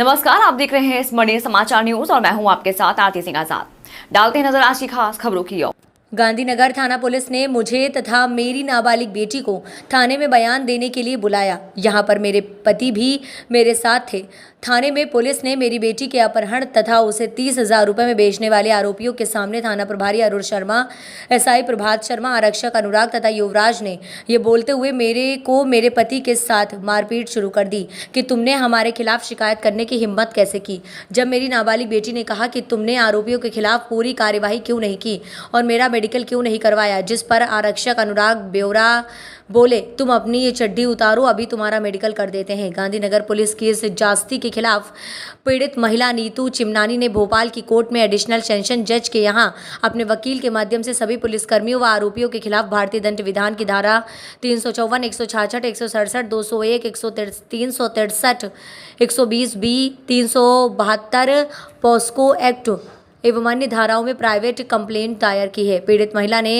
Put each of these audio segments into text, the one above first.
नमस्कार, आप देख रहे हैं स्मरणीय समाचार न्यूज और मैं हूं आपके साथ आरती सिंह आजाद। डालते हैं नजर आज की खास खबरों की ओर। गांधीनगर थाना पुलिस ने मुझे तथा मेरी नाबालिग बेटी को थाने में बयान देने के लिए बुलाया। यहां पर मेरे पति भी मेरे साथ थे। थाने में पुलिस ने मेरी बेटी के अपहरण तथा उसे 30,000 रुपये में बेचने वाले आरोपियों के सामने थाना प्रभारी अरुण शर्मा, एसआई प्रभात शर्मा, आरक्षक अनुराग तथा युवराज ने ये बोलते हुए मेरे पति के साथ मारपीट शुरू कर दी कि तुमने हमारे खिलाफ शिकायत करने की हिम्मत कैसे की। जब मेरी नाबालिग बेटी ने कहा कि तुमने आरोपियों के खिलाफ पूरी कार्यवाही क्यों नहीं की और मेरा मेडिकल क्यों नहीं करवाया, जिस पर आरक्षक अनुराग ब्योरा बोले, तुम अपनी ये चड्डी उतारो, अभी तुम्हारा मेडिकल कर देते हैं। गांधीनगर पुलिस की इस जास्ती के खिलाफ पीड़ित महिला नीतू चिमनानी ने भोपाल की कोर्ट में एडिशनल सेशन जज के यहां अपने वकील के माध्यम से सभी पुलिसकर्मियों व आरोपियों के खिलाफ भारतीय दंड विधान की धारा 354, 166, 167, 201, 363, 120 बी, 372 पॉस्को एक्ट एवं अन्य धाराओं में प्राइवेट कंप्लेंट दायर की है। पीड़ित महिला ने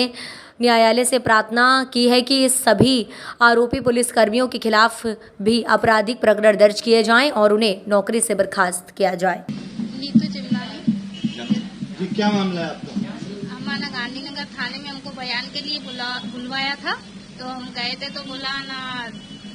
न्यायालय से प्रार्थना की है कि सभी आरोपी पुलिसकर्मियों के खिलाफ भी आपराधिक प्रकरण दर्ज किए जाएं और उन्हें नौकरी से बर्खास्त किया जाए। नीतू चिमनानी जी, क्या मामला है आपका? हमारा गांधीनगर थाने में हमको बयान के लिए बुलवाया था, तो हम गए थे तो बोला ना,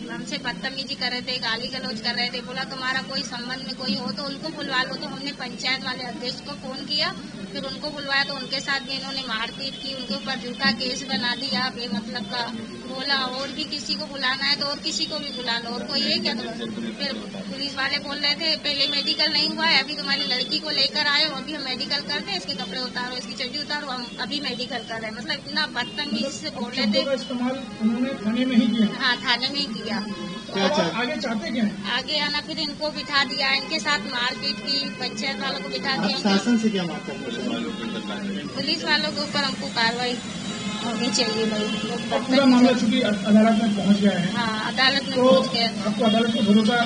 हमसे बदतमीजी कर रहे थे, गाली गलौज कर रहे थे। बोला तुम्हारा कोई संबंध में कोई हो तो उनको बुलवा लो। तो हमने पंचायत वाले अध्यक्ष को फोन किया, फिर उनको बुलवाया तो उनके साथ भी इन्होंने मारपीट की, उनके ऊपर झूठा केस बना दिया बेमतलब का। बोला और भी किसी को बुलाना है तो और किसी को भी बुला लो, और कोई ये क्या। तो फिर पुलिस वाले बोल रहे थे पहले मेडिकल नहीं हुआ है, अभी तुम्हारी लड़की को लेकर आए हो, अभी हम मेडिकल कर दें, इसके कपड़े उतारो, इसकी चड्डी उतारो, हम अभी मेडिकल कर रहे हैं। मतलब इतना बदतमीज से बोल रहे थे। इस्तेमाल उन्होंने थाने में ही किया? हाँ, थाने में ही किया। क्या आगे चाहते क्या? आगे आना, फिर इनको बिठा दिया, इनके साथ मारपीट की, पंचायत वालों को बिठा दिया। शासन से क्या मांग करते हैं? पुलिस वालों के ऊपर हमको कार्रवाई होनी चाहिए भाई। पूरा मामला चूंकि अदालत में पहुंच गया है। हाँ, अदालत में तो पहुंच गया। आपको अदालत में भरोसा?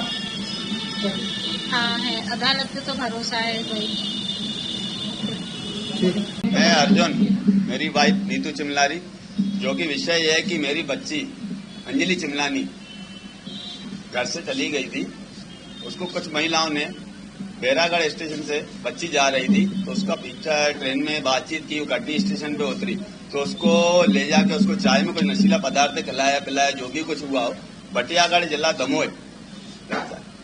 हाँ है, अदालत पे तो भरोसा है भाई। मैं अर्जुन, मेरी वाइफ नीतू चिमलारी, जो कि विषय यह है कि मेरी बच्ची अंजलि चिमलानी घर से चली गई थी। उसको कुछ महिलाओं ने बैरागढ़ स्टेशन से बच्ची जा रही थी तो उसका पीछा ट्रेन में बातचीत की, वो कटनी स्टेशन पे उतरी तो उसको ले जाके उसको चाय में कुछ नशीला पदार्थ खिलाया पिलाया, जो भी कुछ हुआ हो। बटियागढ़ जिला दमोह,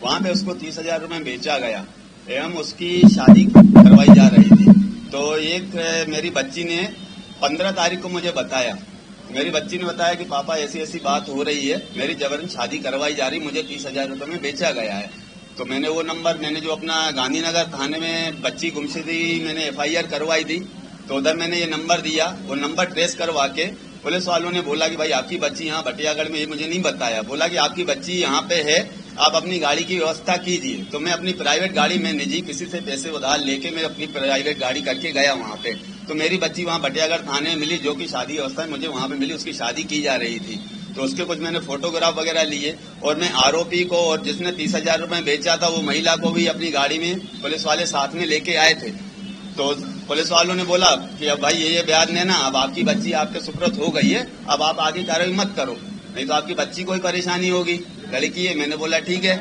वहां पे उसको 30,000 रुपये बेचा गया एवं उसकी शादी करवाई जा रही थी। तो एक मेरी बच्ची ने 15 तारीख को मुझे बताया, मेरी बच्ची ने बताया कि पापा ऐसी ऐसी बात हो रही है, मेरी जबरन शादी करवाई जा रही, मुझे 30,000 रुपये में बेचा गया है। तो मैंने वो नंबर, मैंने जो अपना गांधीनगर थाने में बच्ची गुमशुदगी मैंने FIR करवाई थी, तो उधर मैंने ये नंबर दिया। वो नंबर ट्रेस करवा के पुलिस वालों ने बोला कि भाई आपकी बच्ची यहाँ बटियागढ़ में, ये मुझे नहीं बताया, बोला कि आपकी बच्ची यहाँ पे है, आप अपनी गाड़ी की व्यवस्था कीजिए। तो मैं अपनी प्राइवेट गाड़ी में निजी किसी से पैसे उधार लेके मैं अपनी प्राइवेट गाड़ी करके गया वहाँ पे। तो मेरी बच्ची वहाँ बटियागढ़ थाने में मिली, जो कि शादी व्यवस्था मुझे वहाँ पे मिली, उसकी शादी की जा रही थी। तो उसके कुछ मैंने फोटोग्राफ वगैरह लिए और मैं आरोपी को और जिसने 30,000 रुपये बेचा था वो महिला को भी अपनी गाड़ी में पुलिस वाले साथ में लेके आए थे। तो पुलिस वालों ने बोला कि अब भाई ये बयान लेना, अब आपकी बच्ची आपके सुपुर्द हो गई है, अब आप आगे कार्रवाई मत करो, नहीं तो आपकी बच्ची को ही परेशानी होगी, लड़की है। मैंने बोला ठीक है।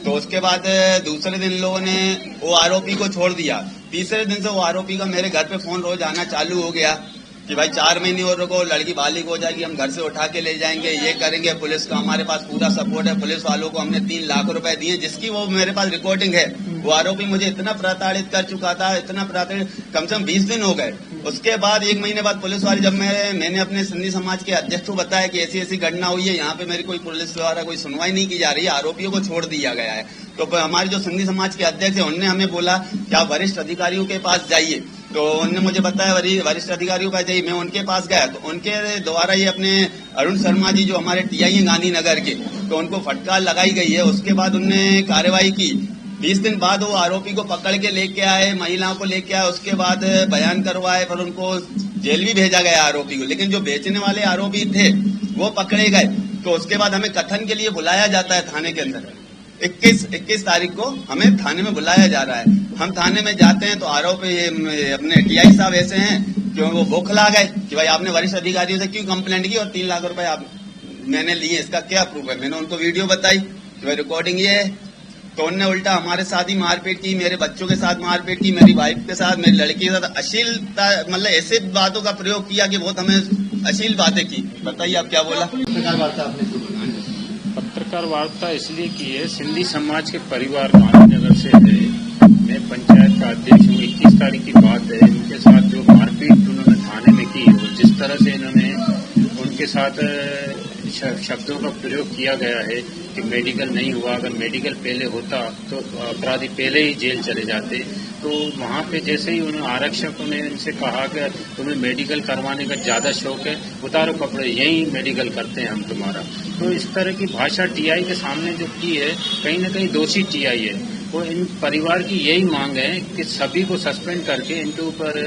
तो उसके बाद दूसरे दिन लोगों ने वो आरोपी को छोड़ दिया। तीसरे दिन से वो आरोपी का मेरे घर पे फोन रोज आना चालू हो गया कि भाई 4 महीने और रुको, लड़की बालिग हो जाएगी, हम घर से उठा के ले जाएंगे, ये करेंगे। पुलिस का हमारे पास पूरा सपोर्ट है, पुलिस वालों को हमने 3 लाख रुपए दिए, जिसकी वो मेरे पास रिकॉर्डिंग है। वो आरोपी मुझे इतना प्रताड़ित कर चुका था, इतना प्रताड़ित, कम से कम 20 दिन हो गए। उसके बाद 1 महीने बाद पुलिस वाले, जब मैंने अपने सिंधी समाज के अध्यक्ष को बताया कि ऐसी ऐसी घटना हुई है, यहाँ पे मेरी कोई पुलिस द्वारा कोई सुनवाई नहीं की जा रही है, आरोपियों को छोड़ दिया गया है। तो हमारे जो सिंधी समाज के अध्यक्ष है उन्होंने हमें बोला कि आप वरिष्ठ अधिकारियों के पास जाइए। तो उन्होंने मुझे बताया वरिष्ठ अधिकारियों के पास जाइए। मैं उनके पास गया तो उनके द्वारा ये अपने अरुण शर्मा जी जो हमारे TI हैं गांधीनगर के, तो उनको फटकार लगाई गई है। उसके बाद उन्होंने कार्रवाई की। 20 दिन बाद वो आरोपी को पकड़ के लेके आए, महिलाओं को लेके आए, उसके बाद बयान करवाए, पर उनको जेल भी भेजा गया आरोपी को। लेकिन जो बेचने वाले आरोपी थे वो पकड़े गए। तो उसके बाद हमें कथन के लिए बुलाया जाता है थाने के अंदर। 21 तारीख को हमें थाने में बुलाया जा रहा है। हम थाने में जाते हैं तो आरोपी अपने TI साहब ऐसे हैं कि वो बौखला गए कि भाई आपने वरिष्ठ अधिकारियों से क्यों कंप्लेंट की और 3 लाख रुपए आप मैंने लिए, इसका क्या प्रूफ है। मैंने उनको वीडियो बताई कि भाई रिकॉर्डिंग ये है। तो उनने उल्टा हमारे साथ ही मारपीट की, मेरे बच्चों के साथ मारपीट की, मेरी वाइफ के साथ, मेरी लड़की के साथ अश्लीलता, मतलब ऐसे बातों का प्रयोग किया कि बहुत हमें अश्लील बातें की। बताइए आप क्या बोला? पत्रकार वार्ता आपने क्यों बुलाई? पत्रकार वार्ता इसलिए की है, सिंधी समाज के परिवार गांधीनगर से है, मैं पंचायत का अध्यक्ष हूँ। 21 तारीख की बात है, उनके साथ जो मारपीट उन्होंने थाने में की और जिस तरह से इन्होंने उनके साथ शब्दों का प्रयोग किया गया है कि मेडिकल नहीं हुआ, अगर मेडिकल पहले होता तो अपराधी पहले ही जेल चले जाते। तो वहाँ पे जैसे ही उन्होंने आरक्षकों ने इनसे कहा कि तुम्हें मेडिकल करवाने का ज्यादा शौक है, उतारो कपड़े, यही मेडिकल करते हैं हम तुम्हारा। तो इस तरह की भाषा टीआई के सामने जो की है, कहीं न कहीं दोषी टीआई है। वो इन परिवार की यही मांग है कि सभी को सस्पेंड करके इनके ऊपर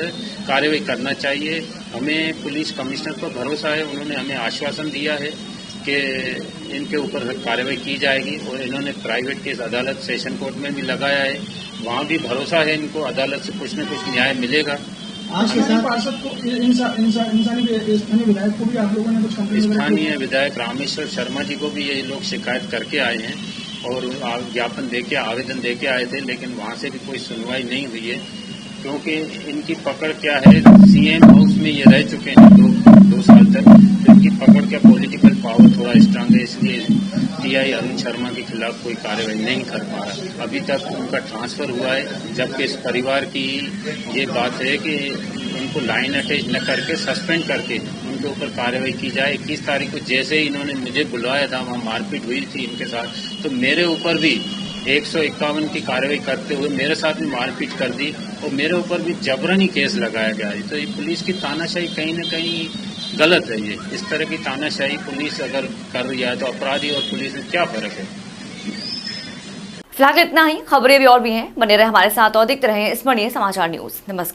कार्रवाई करना चाहिए। हमें पुलिस कमिश्नर पर भरोसा है, उन्होंने हमें आश्वासन दिया है कि इनके ऊपर कार्रवाई की जाएगी और इन्होंने प्राइवेट केस अदालत सेशन कोर्ट में भी लगाया है, वहाँ भी भरोसा है इनको अदालत से कुछ न कुछ न्याय मिलेगा। आज के साथ पार्षद को स्थानीय विधायक को भी आप लोगों ने कुछ कंप्लेंट? स्थानीय विधायक रामेश्वर शर्मा जी को भी ये लोग शिकायत करके आए हैं और ज्ञापन देके आवेदन देके आए थे, लेकिन वहाँ से भी कोई सुनवाई नहीं हुई है, क्योंकि इनकी पकड़ क्या है, सीएम हाउस में ये रह चुके हैं दो साल तक, तो इनकी पकड़ क्या पॉलिटिकल पावर थोड़ा स्ट्रांग है, इसलिए टीआई अरुण शर्मा के खिलाफ कोई कार्रवाई नहीं कर पा रहा। अभी तक उनका ट्रांसफर हुआ है, जबकि इस परिवार की ये बात है कि उनको लाइन अटैच न करके सस्पेंड करके उनके ऊपर कार्रवाई की जाए। 21 तारीख को जैसे ही इन्होंने मुझे बुलाया था, वहाँ मारपीट हुई थी इनके साथ, तो मेरे ऊपर भी 151 की कार्रवाई करते हुए मेरे साथ भी मारपीट कर दी और मेरे ऊपर भी जबरनी केस लगाया गया है। तो ये पुलिस की तानाशाही कहीं न कहीं गलत है। ये इस तरह की तानाशाही पुलिस अगर कर रही है तो अपराधी और पुलिस में क्या फर्क है? फिलहाल इतना ही। खबरें भी और भी हैं, बने रहे हमारे साथ और देखते रहें स्मरणीय समाचार न्यूज। नमस्कार।